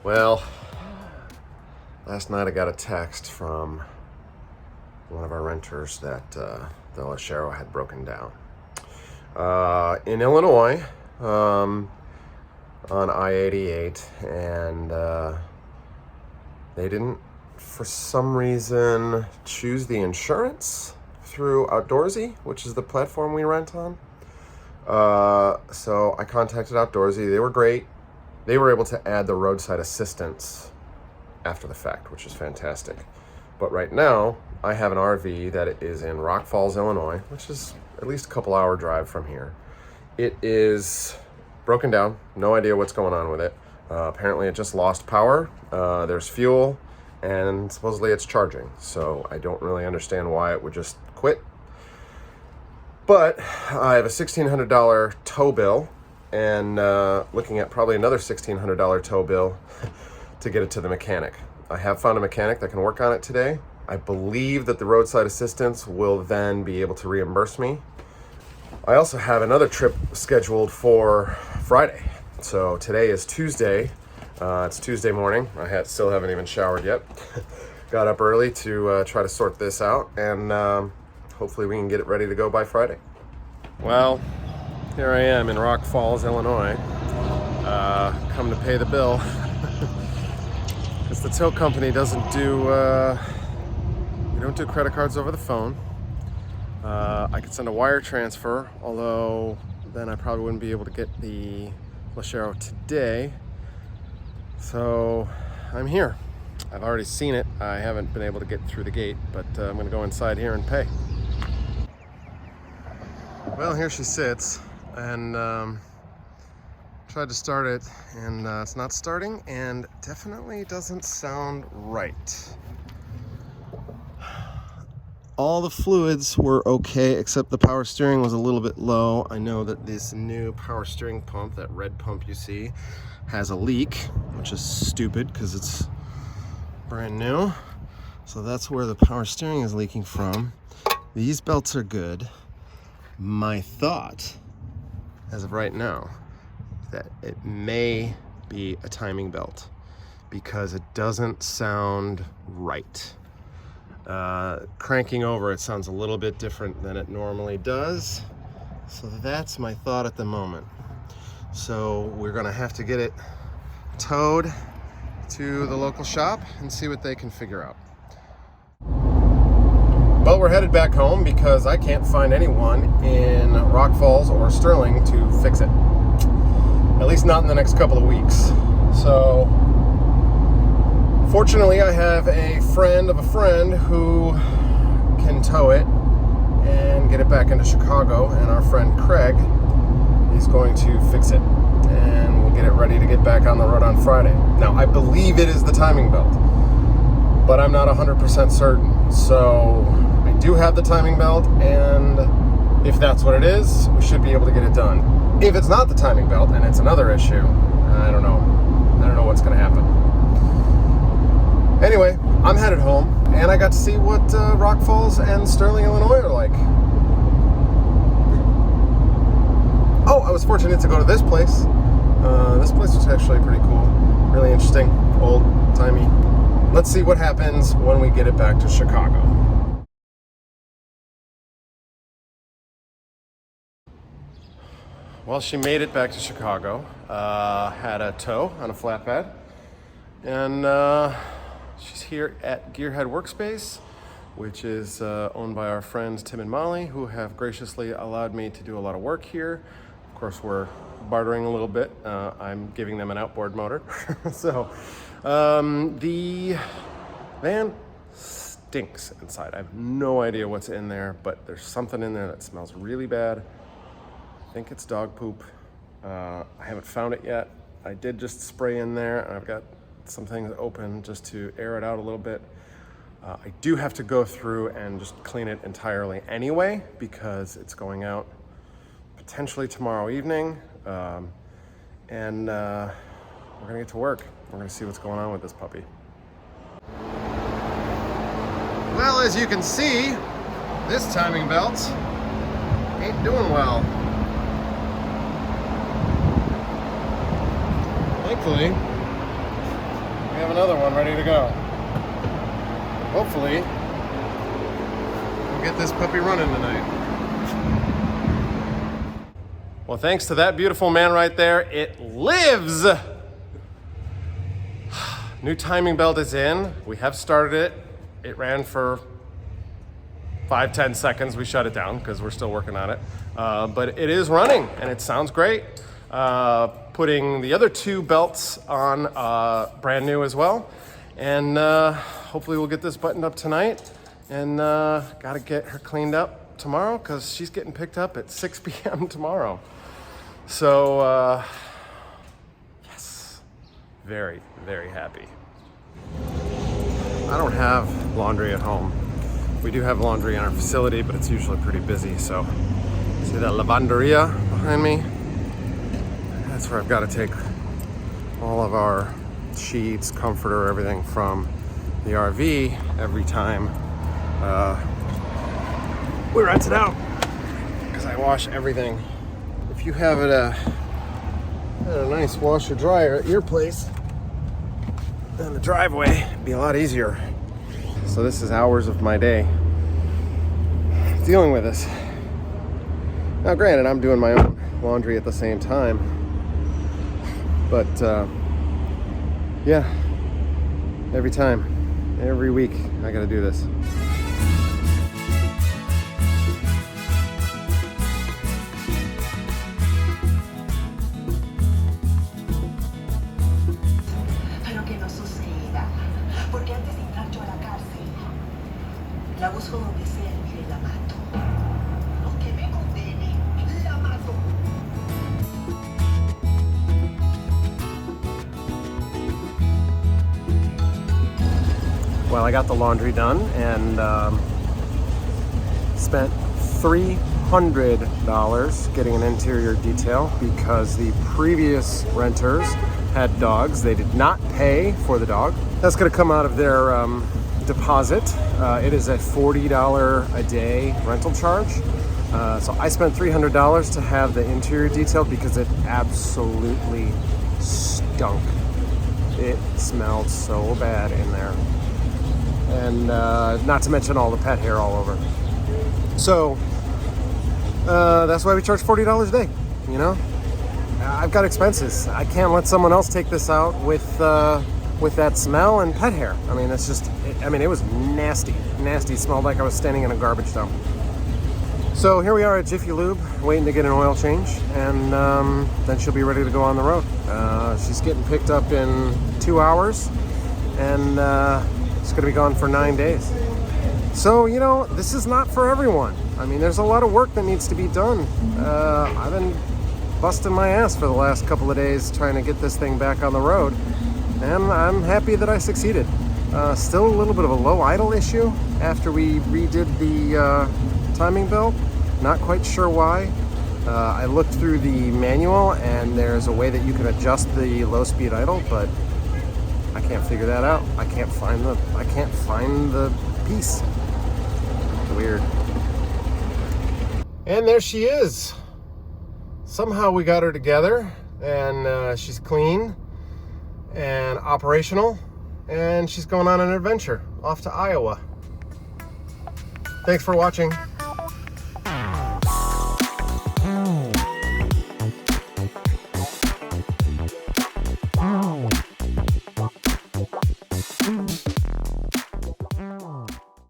Well, last night I got a text from one of our renters that the LeSharo had broken down. In Illinois, on I-88, and they didn't, for some reason, choose the insurance through Outdoorsy, which is the platform we rent on. So I contacted Outdoorsy. They were great. They were able to add the roadside assistance after the fact, which is fantastic. But right now, I have an RV that is in Rock Falls, Illinois, which is at least a couple-hour drive from here. It is broken down. No idea what's going on with it. Apparently, it just lost power. There's fuel, and supposedly it's charging. So I don't really understand why it would just quit. But I have a $1,600 tow bill, and looking at probably another $1,600 tow bill to get it to the mechanic. I have found a mechanic that can work on it today. I believe that the roadside assistance will then be able to reimburse me. I also have another trip scheduled for Friday. So today is Tuesday. It's Tuesday morning. I still haven't even showered yet. Got up early to try to sort this out, and hopefully we can get it ready to go by Friday. Well, here I am in Rock Falls, Illinois, come to pay the bill. Because the tow company doesn't do, they don't do credit cards over the phone. I could send a wire transfer, although then I probably wouldn't be able to get the LeSharo today. So I'm here. I've already seen it. I haven't been able to get through the gate, but I'm going to go inside here and pay. Well, here she sits, and tried to start it, and it's not starting, and definitely doesn't sound right. All the fluids were okay, except the power steering was a little bit low. I know that this new power steering pump, that red pump you see, has a leak, which is stupid because it's brand new. So that's where the power steering is leaking from. These belts are good. My thought, as of right now, that it may be a timing belt because it doesn't sound right. Cranking over it sounds a little bit different than it normally does. So that's my thought at the moment. So we're gonna have to get it towed to the local shop and see what they can figure out. Well, we're headed back home because I can't find anyone in Rock Falls or Sterling to fix it. At least not in the next couple of weeks. So, fortunately, I have a friend of a friend who can tow it and get it back into Chicago, and our friend Craig is going to fix it, and we'll get it ready to get back on the road on Friday. Now, I believe it is the timing belt, but I'm not 100% certain. So, I do have the timing belt, and if that's what it is, we should be able to get it done. If it's not the timing belt and it's another issue, I don't know. I don't know what's going to happen. Anyway, I'm headed home, and I got to see what Rock Falls and Sterling, Illinois are like. Oh, I was fortunate to go to this place. This place was actually pretty cool. Really interesting, old-timey. Let's see what happens when we get it back to Chicago. Well, she made it back to Chicago, had a tow on a flatbed, and she's here at Gearhead Workspace, which is owned by our friends Tim and Molly, who have graciously allowed me to do a lot of work here. Of course, we're bartering a little bit. I'm giving them an outboard motor. So the van stinks inside. I have no idea what's in there, but there's something in there that smells really bad. I think it's dog poop. I haven't found it yet. I did just spray in there, and I've got some things open just to air it out a little bit. I do have to go through and just clean it entirely anyway, because it's going out potentially tomorrow evening. And we're gonna get to work. We're gonna see what's going on with this puppy. Well, as you can see, this timing belt ain't doing well. Thankfully, we have another one ready to go. Hopefully, we'll get this puppy running tonight. Well, thanks to that beautiful man right there, it lives! New timing belt is in. We have started it. It ran for 5-10 seconds. We shut it down because we're still working on it. But it is running and it sounds great. Putting the other 2 belts on brand new as well. And hopefully we'll get this buttoned up tonight. And gotta get her cleaned up tomorrow because she's getting picked up at 6 p.m. tomorrow. So, yes, very, very happy. I don't have laundry at home. We do have laundry in our facility, but it's usually pretty busy. So, see that lavanderia behind me? That's where I've got to take all of our sheets, comforter, everything from the RV every time we rent it out, because I wash everything. If you have it a nice washer dryer at your place in the driveway, it'd be a lot easier. So this is hours of my day dealing with this. Now granted, I'm doing my own laundry at the same time, but yeah, every week I gotta do this. La busco donde sea y la mato. Lo que me condene, la mato. Well, I got the laundry done and spent $300 getting an interior detail because the previous renters had dogs. They did not pay for the dog. That's going to come out of their deposit. It is a $40 a day rental charge. So I spent $300 to have the interior detailed because it absolutely stunk. It smelled so bad in there. And not to mention all the pet hair all over. So that's why we charge $40 a day, you know? I've got expenses. I can't let someone else take this out with that smell and pet hair. I mean, it's just, it was nasty. It smelled like I was standing in a garbage dump. So here we are at Jiffy Lube, waiting to get an oil change, and then she'll be ready to go on the road. She's getting picked up in 2 hours, and she's gonna be gone for 9 days. So, you know, this is not for everyone. I mean, there's a lot of work that needs to be done. I've been busting my ass for the last couple of days trying to get this thing back on the road, and I'm happy that I succeeded. Still a little bit of a low idle issue after we redid the timing belt. Not quite sure why. I looked through the manual and there's a way that you can adjust the low speed idle, but I can't figure that out. I can't find the piece. Weird. And there she is. Somehow we got her together, and she's clean and operational, and she's going on an adventure off to Iowa. Thanks for watching.